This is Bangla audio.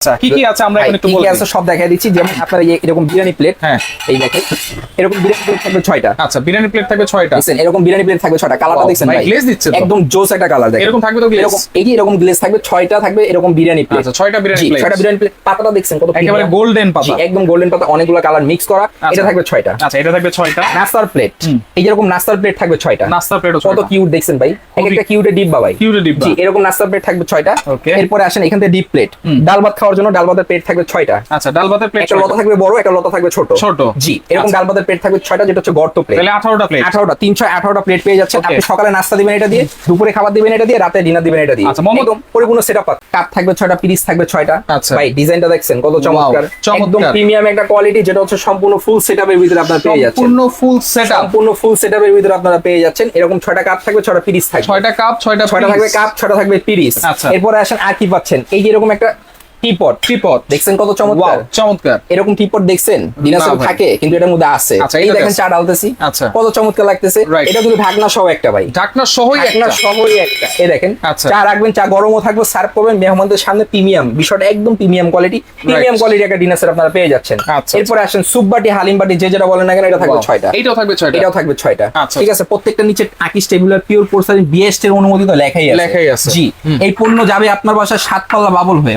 আচ্ছা কি কি আছে আমরা এখন একটু বলবো। কি আছে সব দেখাই দিচ্ছি। যেমন আপনার এরকম বিরিয়ানি প্লেট, হ্যাঁ এই দেখেন এরকম বিরিয়ানি প্লেট থাকবে 6টা। আচ্ছা বিরিয়ানি প্লেট থাকবে 6টা। দেখছেন এরকম বিরিয়ানি প্লেট থাকবে 6টা। কালারটা দেখছেন ভাই ভাই, গ্লেজ দিচ্ছে তো একদম জোস একটা কালার দেখেন। এরকম থাকবে তো গ্লেজ। এরকম এই যে এরকম গ্লেজ থাকবে 6টা থাকবে এরকম বিরিয়ানি প্লেট। আচ্ছা 6টা বিরিয়ানি প্লেট। 6টা বিরিয়ানি প্লেট। পাতাটা দেখছেন কত একেবারে গোল্ডেন পাতা। একদম গোল্ডেন পাতা, অনেকগুলো কালার মিক্স করা। এটা থাকবে 6টা। আচ্ছা এটা থাকবে 6টা। নাস্তার প্লেট, এই যে এরকম নাস্তার প্লেট থাকবে 6টা। নাস্তা প্লেটও কত কিউট দেখছেন ভাই, এক একটা কিউটের ডিব্বা ভাই। কিউটের ডিব্বা। জি এরকম নাস্তার প্লেট থাকবে 6টা। ওকে। এরপরে আসেন এখান থেকে ডিপ প্লেট, ডাল ভাত খাওয়ার জন্য ডাল ভাতের প্লেট থাকবে 6টা। আচ্ছা ডাল ভাতের প্লেট একটা লতা থাকবে বড়, একটা লতা থাকবে ছোট। ছোট। জি এরকম আচ্ছা। ডাল ভাতের প্লেট থাকবে 6টা, যেটা হচ্ছে গর্ত প্লেট। তাহলে 18টা প্লেট। 18টা 318টা প্লেট পেয়ে যাচ্ছেন। Okay. আপনি সকালে নাস্তা দিবেন এটা দিয়ে, দুপুরে খাবার দিবেন এটা দিয়ে, রাতে ডিনার দিবেন এটা দিয়ে। আচ্ছা, মোমো- একদম পরিপূর্ণ সেটআপ। কাপ থাকবে 6টা, পিরিচ থাকবে 6টা। আচ্ছা। ভাই ডিজাইনটা দেখছেন কত চমৎকার, চমৎকার। একদম প্রিমিয়াম একটা কোয়ালিটি, যেটা হচ্ছে সম্পূর্ণ ফুল সেটআপের ভিতরে আপনারা পেয়ে যাচ্ছেন। সম্পূর্ণ ফুল সেটআপ। সম্পূর্ণ ফুল সেটআপের ভিতরে আপনারা পেয়ে যাচ্ছেন। এরকম 6টা কাপ থাকবে, 6টা পিরিচ থাকবে। 6টা কাপ 6টা 6টা থাকবে কাপ, 6টা থাকবে পিরিচ। আচ্ছা। এরপরে আসেন আর কি পাচ্ছেন, এই যে এরকম একটা টিপট। টিপট দেখছেন কত চমৎকার। ওয়াও চমৎকার। এরকম টিপট দেখছেন ডিনার না সেট ভাই। থাকে কিন্তু এটার মধ্যে আছে। আচ্ছা, এই এটাতে দেখেন আছে। চা ঢালতেছি, আচ্ছা। কত চমৎকার লাগতেছে। Right. এটা কিন্তু ঢাকনা সহ একটা ভাই, ঢাকনা সহই ঢাকনা একটা। সহই একটা। এই দেখেন আচ্ছা। চা রাখবেন, চা গরমও থাকবে, সার্ভ করবেন মেহমানদের সামনে। প্রিমিয়াম বিষয়টা, একদম প্রিমিয়াম কোয়ালিটি, প্রিমিয়াম কোয়ালিটি একটা ডিনার সেট আপনারা পেয়ে যাচ্ছেন। আচ্ছা, এরপরে আসেন সুপ বাটি, হালিম বাটি, যে যেটা বলেন না কেন, এটা থাকবে Wow. 6টা। এইটাও থাকবে 6টা। এটাও থাকবে 6টা। আচ্ছা। ঠিক আছে, প্রত্যেকটা নিচে আকিস টেবিলের পিওর পোর্সেলিন বিএসটি এর অনুমোদিত লেখাই আছে। লেখাই আছে। জি এই পণ্য যাবে আপনার বাসায় 7 পাল্লা বাবল হয়ে।